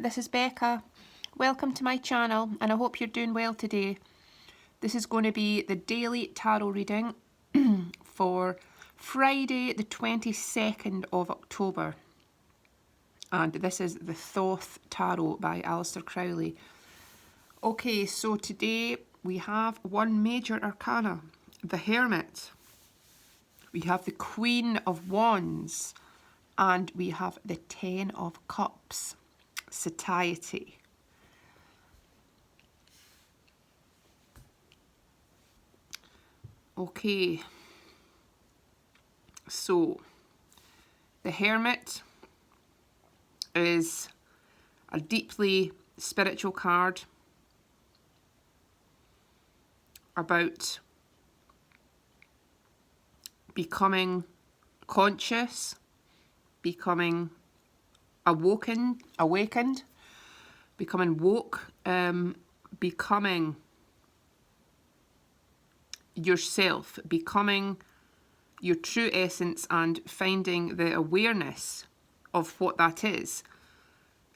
this is Becca. Welcome to my channel and I hope you're doing well today. This is going to be the daily tarot reading for Friday the 22nd of October. And this is the Thoth Tarot by Aleister Crowley. Okay, so today we have one major arcana, the Hermit. We have the Queen of Wands. And we have the Ten of Cups, satiety. Okay, so the Hermit is a deeply spiritual card about becoming conscious, becoming awakened, becoming woke, becoming yourself, becoming your true essence and finding the awareness of what that is.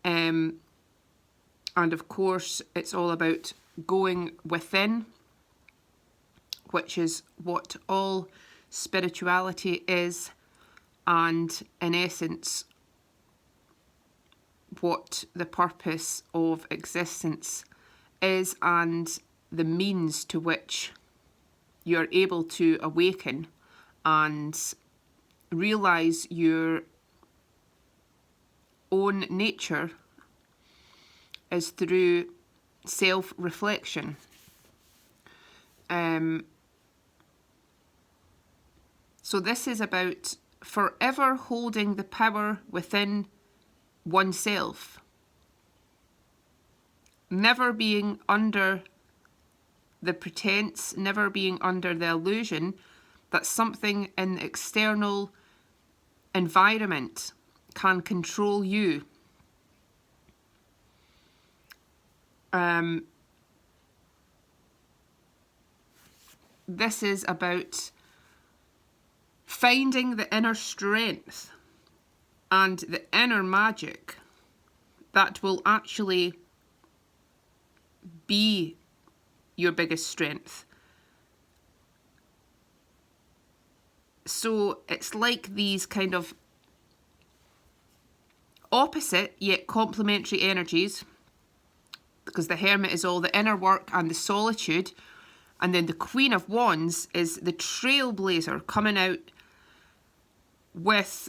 And of course, it's all about going within, which is what all spirituality is. And in essence, what the purpose of existence is and the means to which you're able to awaken and realize your own nature is through self-reflection. So this is about forever holding the power within oneself, never being under the pretense, never being under the illusion that something in the external environment can control you. This is about finding the inner strength and the inner magic that will actually be your biggest strength. So it's like these kind of opposite yet complementary energies, because the Hermit is all the inner work and the solitude, and then the Queen of Wands is the trailblazer coming out with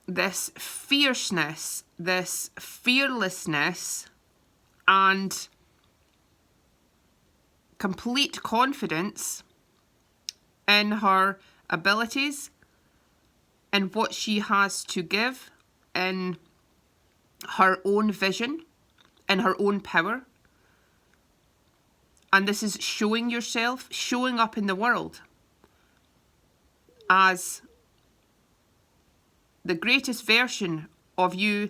this fierceness, this fearlessness, and complete confidence in her abilities, in what she has to give, in her own vision, in her own power. And this is showing yourself, showing up in the world as the greatest version of you,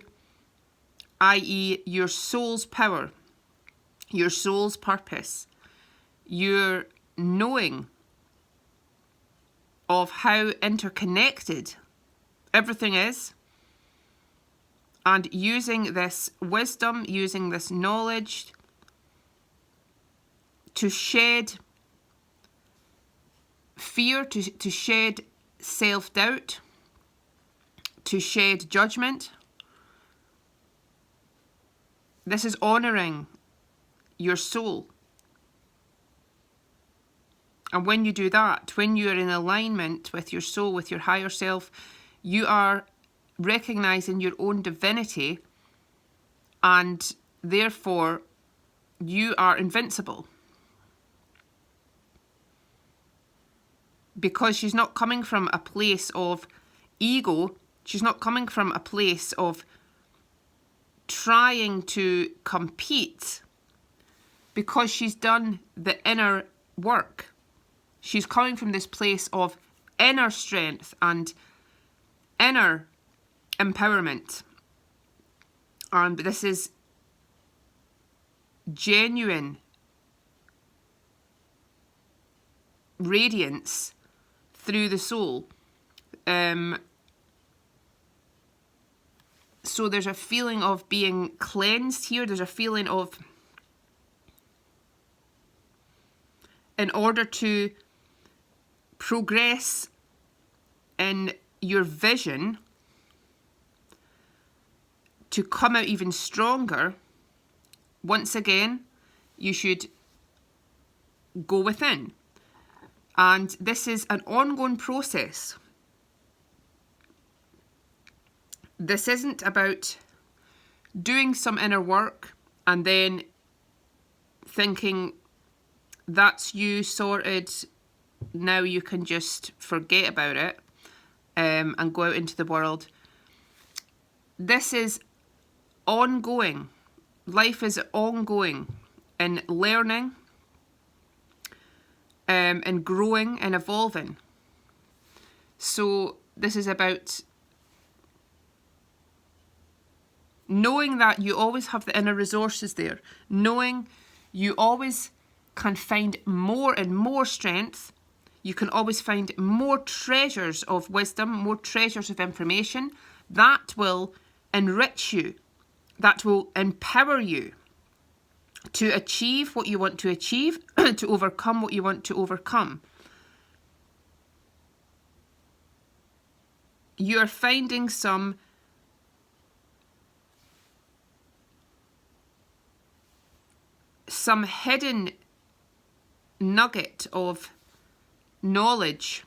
i.e. your soul's power, your soul's purpose, your knowing of how interconnected everything is, and using this wisdom, using this knowledge to shed fear, to shed self-doubt, to shed judgment. This is honouring your soul. And when you do that, when you are in alignment with your soul, with your higher self, you are recognising your own divinity, and therefore you are invincible. Because she's not coming from a place of ego, she's not coming from a place of trying to compete, because she's done the inner work. She's coming from this place of inner strength and inner empowerment. And this is genuine radiance through the soul. So there's a feeling of being cleansed here. There's a feeling of, in order to progress in your vision, to come out even stronger, once again, you should go within. And this is an ongoing process. This isn't about doing some inner work and then thinking that's you sorted, now you can just forget about it and go out into the world. This is ongoing. Life is ongoing in learning and growing and evolving. So this is about knowing that you always have the inner resources there, knowing you always can find more and more strength. You can always find more treasures of wisdom, more treasures of information that will enrich you, that will empower you to achieve what you want to achieve, to overcome what you want to overcome. You're finding some hidden nugget of knowledge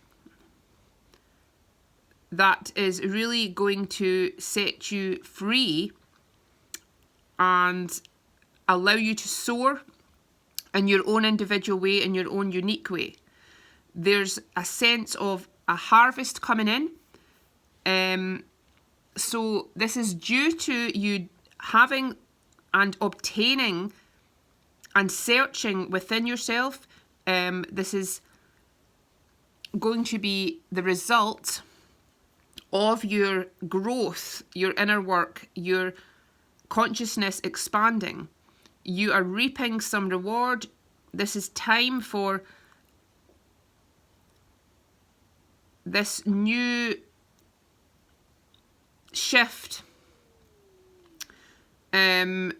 that is really going to set you free and allow you to soar in your own individual way, in your own unique way. There's a sense of a harvest coming in. So this is due to you having and obtaining and searching within yourself. This is going to be the result of your growth, your inner work, your consciousness expanding. You are reaping some reward. This is time for this new shift. And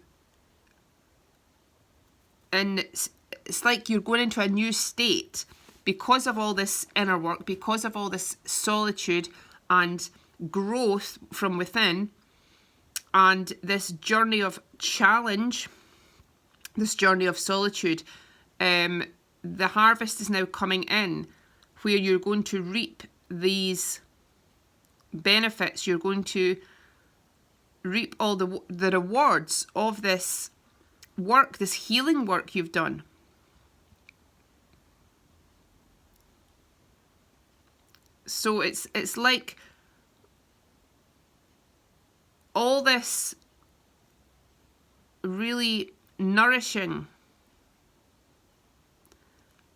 it's like you're going into a new state because of all this inner work, because of all this solitude and growth from within, and this journey of challenge, this journey of solitude. The harvest is now coming in, where you're going to reap these benefits. You're going to reap all the rewards of this work, this healing work you've done. So it's like all this really nourishing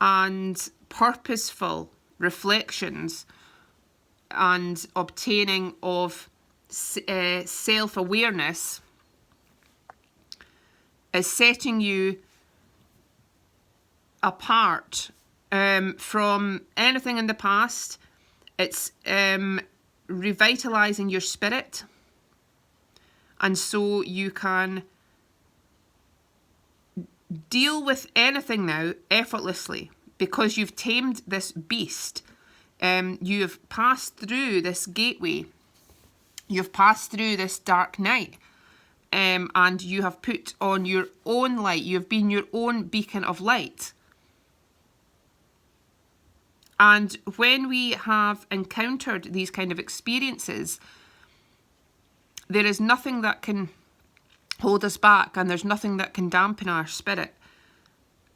and purposeful reflections and obtaining of self-awareness is setting you apart from anything in the past. It's revitalizing your spirit, and so you can deal with anything now effortlessly because you've tamed this beast. You have passed through this gateway. You've passed through this dark night. And you have put on your own light. You've been your own beacon of light. And when we have encountered these kind of experiences, there is nothing that can hold us back, and there's nothing that can dampen our spirit,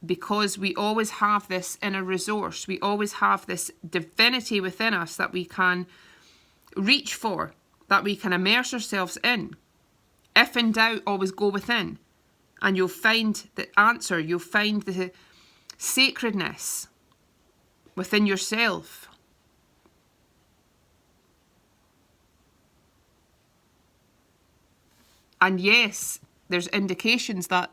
because we always have this inner resource. We always have this divinity within us that we can reach for, that we can immerse ourselves in. If in doubt, always go within, and you'll find the answer. You'll find the sacredness within yourself. And yes, there's indications that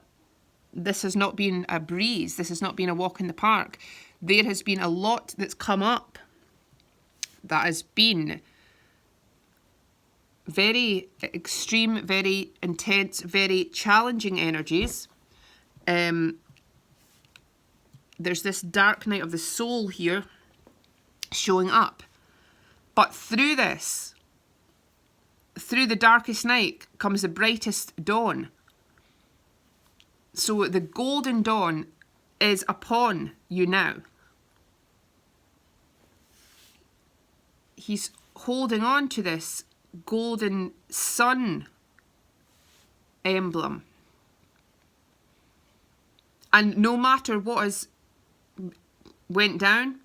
this has not been a breeze. This has not been a walk in the park. There has been a lot that's come up that has been very extreme, very intense, very challenging energies. There's this dark night of the soul here showing up. But through this, through the darkest night comes the brightest dawn. So the golden dawn is upon you now. He's holding on to this golden sun emblem. And no matter what has went down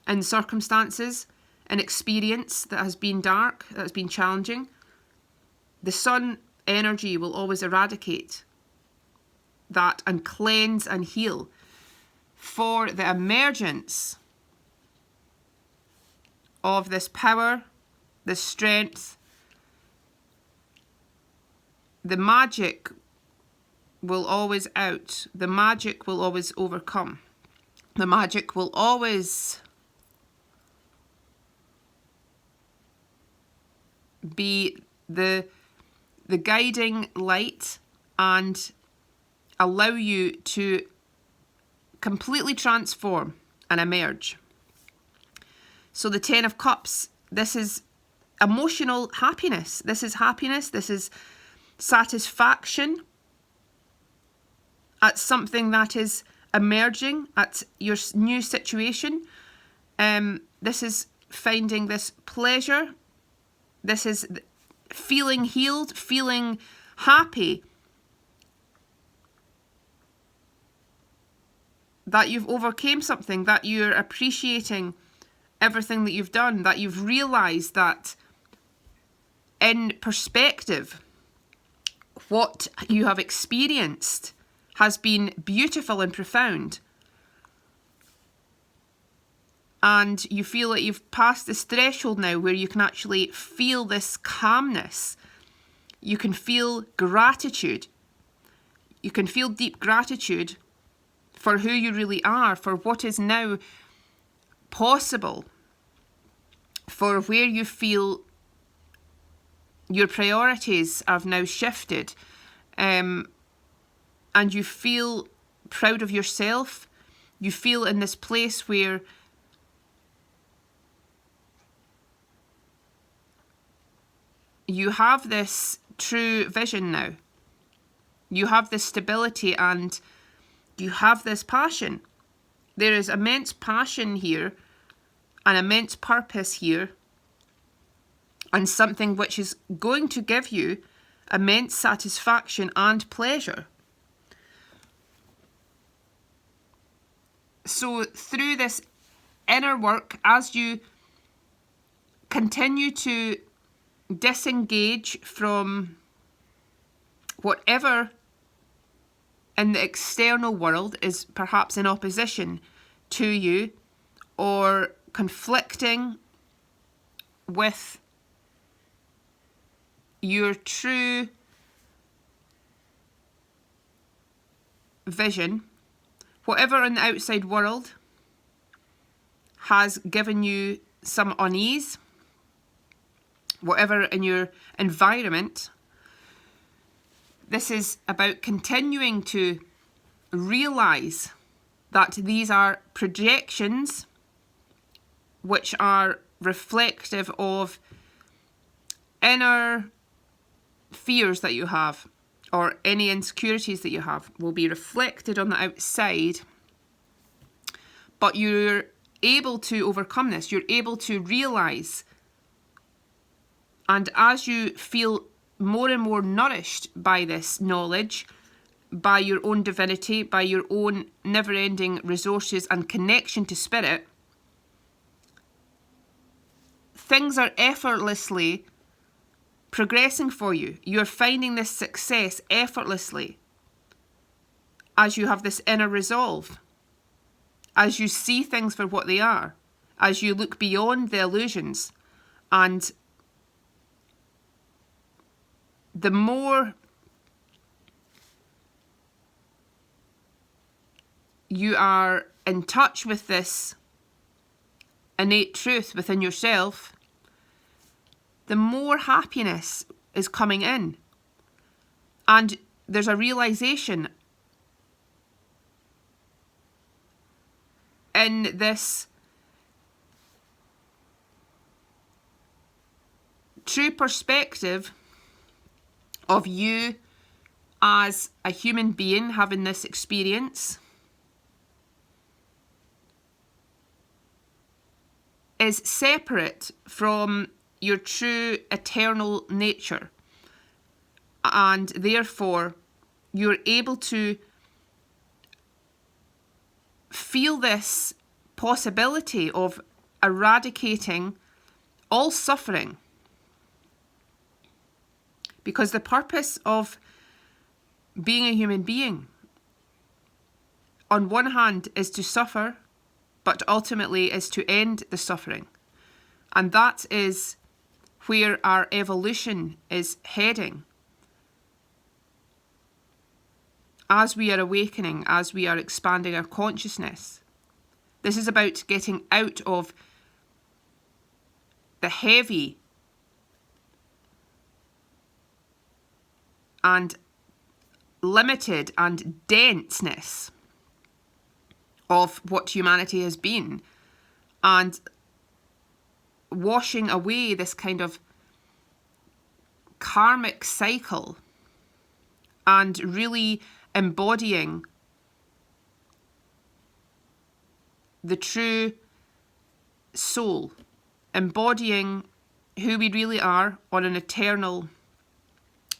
in circumstances, an experience that has been dark, that has been challenging, the sun energy will always eradicate that and cleanse and heal for the emergence of this power, this strength. The magic will always out. The magic will always overcome. The magic will always be the guiding light and allow you to completely transform and emerge. So the 10 of Cups, this is emotional happiness. This is happiness. This is satisfaction at something that is emerging, at your new situation. This is finding this pleasure. This is feeling healed, feeling happy that you've overcame something, that you're appreciating everything that you've done, that you've realised that in perspective, what you have experienced has been beautiful and profound. And you feel that you've passed this threshold now where you can actually feel this calmness. You can feel gratitude. You can feel deep gratitude for who you really are, for what is now possible, for where you feel your priorities have now shifted, and you feel proud of yourself. You feel in this place where you have this true vision now. You have this stability and you have this passion. There is immense passion here and immense purpose here, and something which is going to give you immense satisfaction and pleasure. So through this inner work, as you continue to disengage from whatever in the external world is perhaps in opposition to you or conflicting with your true vision, whatever in the outside world has given you some unease, whatever in your environment, this is about continuing to realise that these are projections which are reflective of inner fears that you have, or any insecurities that you have will be reflected on the outside, but you're able to overcome this. You're able to realise, and as you feel more and more nourished by this knowledge, by your own divinity, by your own never-ending resources and connection to spirit, things are effortlessly progressing for you. You're finding this success effortlessly as you have this inner resolve, as you see things for what they are, as you look beyond the illusions. And the more you are in touch with this innate truth within yourself, the more happiness is coming in. And there's a realization in this true perspective of you as a human being having this experience is separate from your true eternal nature. And therefore, you're able to feel this possibility of eradicating all suffering. Because the purpose of being a human being, on one hand, is to suffer, but ultimately is to end the suffering. And that is where our evolution is heading. As we are awakening, as we are expanding our consciousness. This is about getting out of the heavy and limited and denseness of what humanity has been, and washing away this kind of karmic cycle and really embodying the true soul, embodying who we really are on an eternal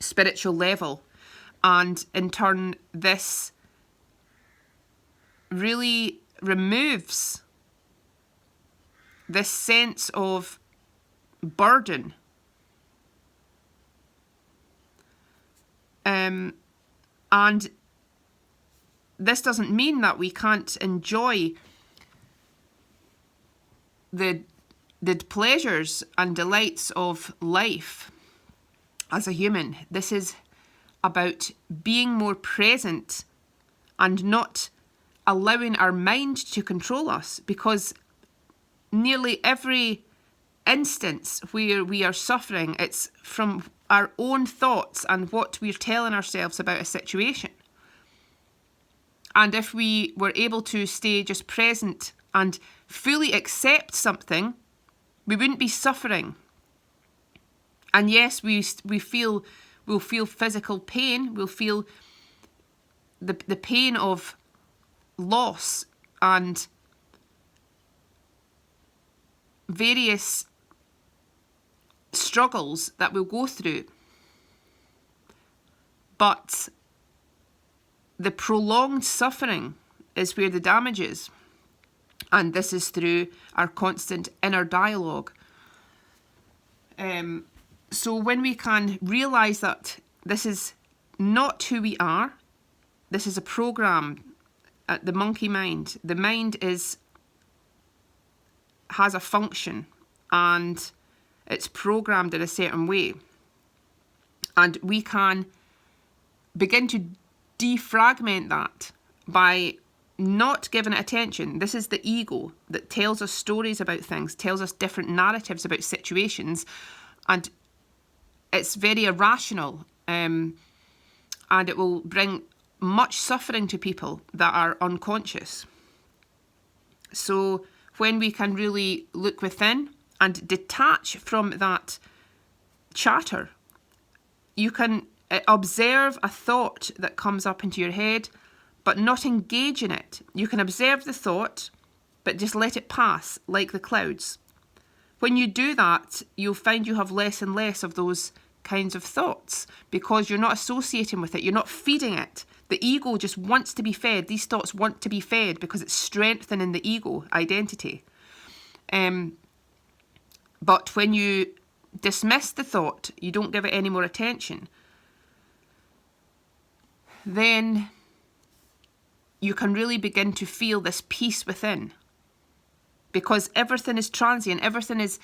spiritual level. And in turn, this really removes this sense of burden. And this doesn't mean that we can't enjoy the pleasures and delights of life as a human. This is about being more present and not allowing our mind to control us, because nearly every instance where we are suffering, it's from our own thoughts and what we're telling ourselves about a situation. And if we were able to stay just present and fully accept something, we wouldn't be suffering. And yes, we'll feel physical pain, we'll feel the pain of loss and various struggles that we'll go through. But the prolonged suffering is where the damage is. And this is through our constant inner dialogue. So when we can realise that this is not who we are, this is a program, the monkey mind. The mind has a function and it's programmed in a certain way. And we can begin to defragment that by not giving it attention. This is the ego that tells us stories about things, tells us different narratives about situations, and it's very irrational, and it will bring much suffering to people that are unconscious. So when we can really look within and detach from that chatter, you can observe a thought that comes up into your head, but not engage in it. You can observe the thought, but just let it pass like the clouds. When you do that, you'll find you have less and less of those kinds of thoughts because you're not associating with it. You're not feeding it. The ego just wants to be fed. These thoughts want to be fed because it's strengthening the ego identity. But when you dismiss the thought, you don't give it any more attention, then you can really begin to feel this peace within, because everything is transient, everything is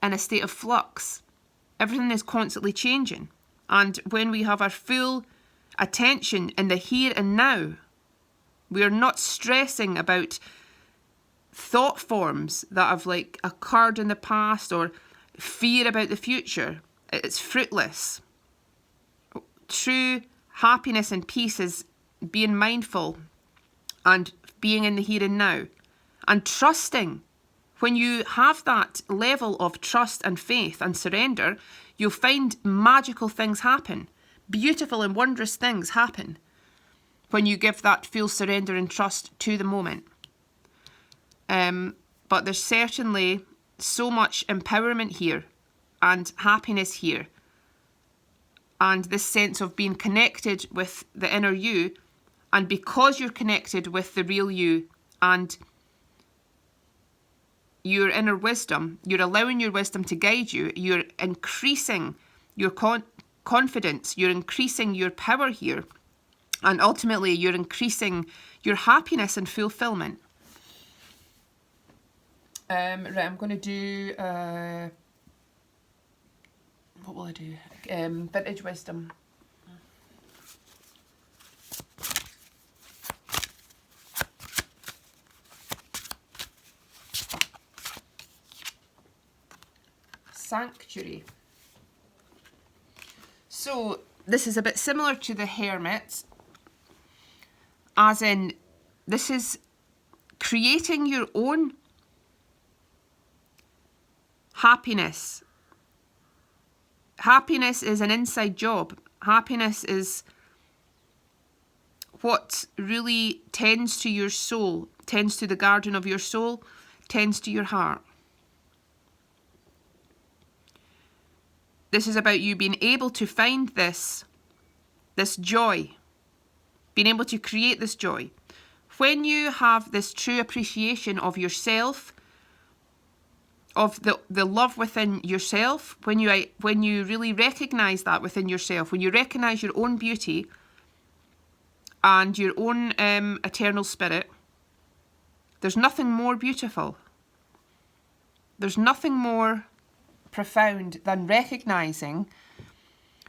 in a state of flux, everything is constantly changing. And when we have our full attention in the here and now, we are not stressing about thought forms that have occurred in the past, or fear about the future. It's fruitless. True happiness and peace is being mindful and being in the here and now and trusting. When you have that level of trust and faith and surrender, you'll find magical things happen. Beautiful and wondrous things happen when you give that full surrender and trust to the moment. But there's certainly so much empowerment here and happiness here. And this sense of being connected with the inner you. And because you're connected with the real you and your inner wisdom, you're allowing your wisdom to guide you. You're increasing your confidence. You're increasing your power here. And ultimately, you're increasing your happiness and fulfillment. Right, I'm going to do... what will I do? Vintage wisdom. Sanctuary. So this is a bit similar to the Hermit, as in this is creating your own happiness. Happiness is an inside job. Happiness is what really tends to your soul, tends to the garden of your soul, tends to your heart. This is about you being able to find this joy, being able to create this joy. When you have this true appreciation of yourself, of the love within yourself, when you really recognise that within yourself, when you recognise your own beauty and your own eternal spirit, there's nothing more beautiful. There's nothing more profound than recognising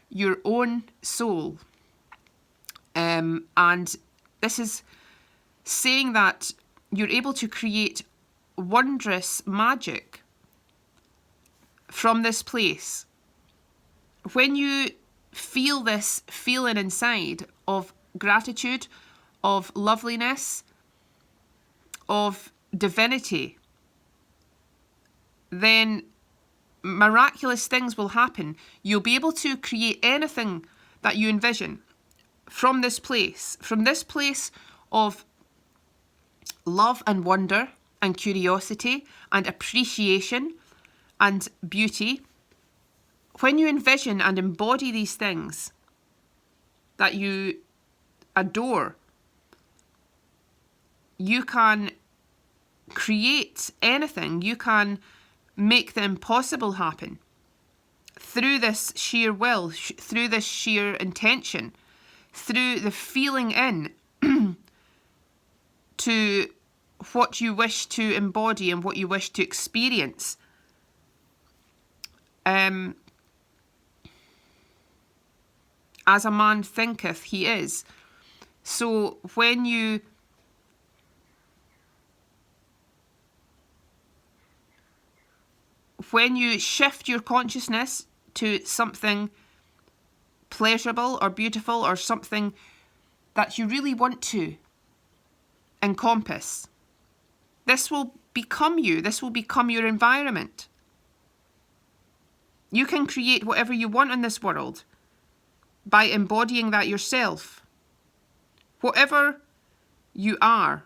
your own soul. And this is saying that you're able to create wondrous magic from this place. When you feel this feeling inside of gratitude, of loveliness, of divinity, then miraculous things will happen. You'll be able to create anything that you envision from this place of love and wonder and curiosity and appreciation and beauty. When you envision and embody these things that you adore, you can create anything. You can make the impossible happen through this sheer will, through this sheer intention, through the feeling in to what you wish to embody and what you wish to experience. As a man thinketh, he is. So when you shift your consciousness to something pleasurable or beautiful or something that you really want to encompass, this will become you. This will become your environment. You can create whatever you want in this world by embodying that yourself. Whatever you are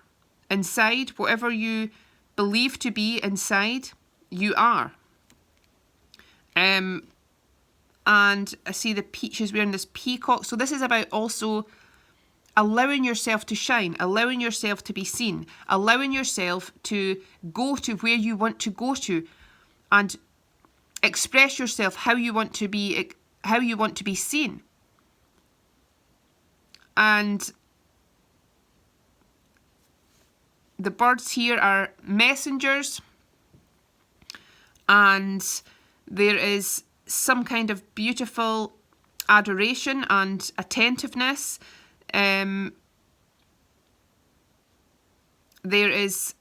inside, whatever you believe to be inside, you are. And I see she's wearing this peacock. So this is about also allowing yourself to shine, allowing yourself to be seen, allowing yourself to go to where you want to go to and express yourself how you want to be seen. And the birds here are messengers, and there is some kind of beautiful adoration and attentiveness. There is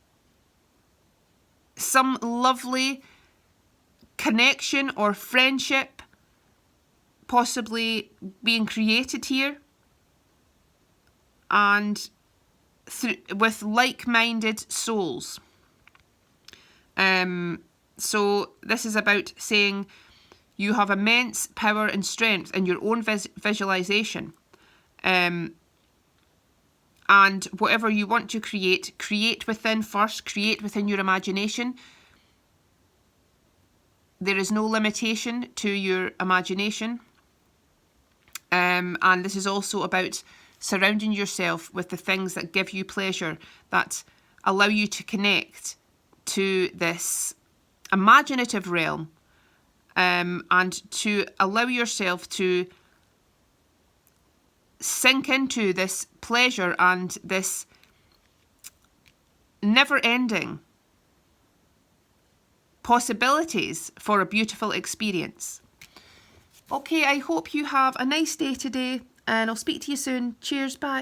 some lovely connection or friendship possibly being created here, and with like-minded souls. So this is about saying you have immense power and strength in your own visualization. And whatever you want to create within first, create within your imagination. There is no limitation to your imagination. And this is also about surrounding yourself with the things that give you pleasure, that allow you to connect to this imaginative realm, and to allow yourself to sink into this pleasure and this never-ending possibilities for a beautiful experience. Okay, I hope you have a nice day today, and I'll speak to you soon. Cheers, bye.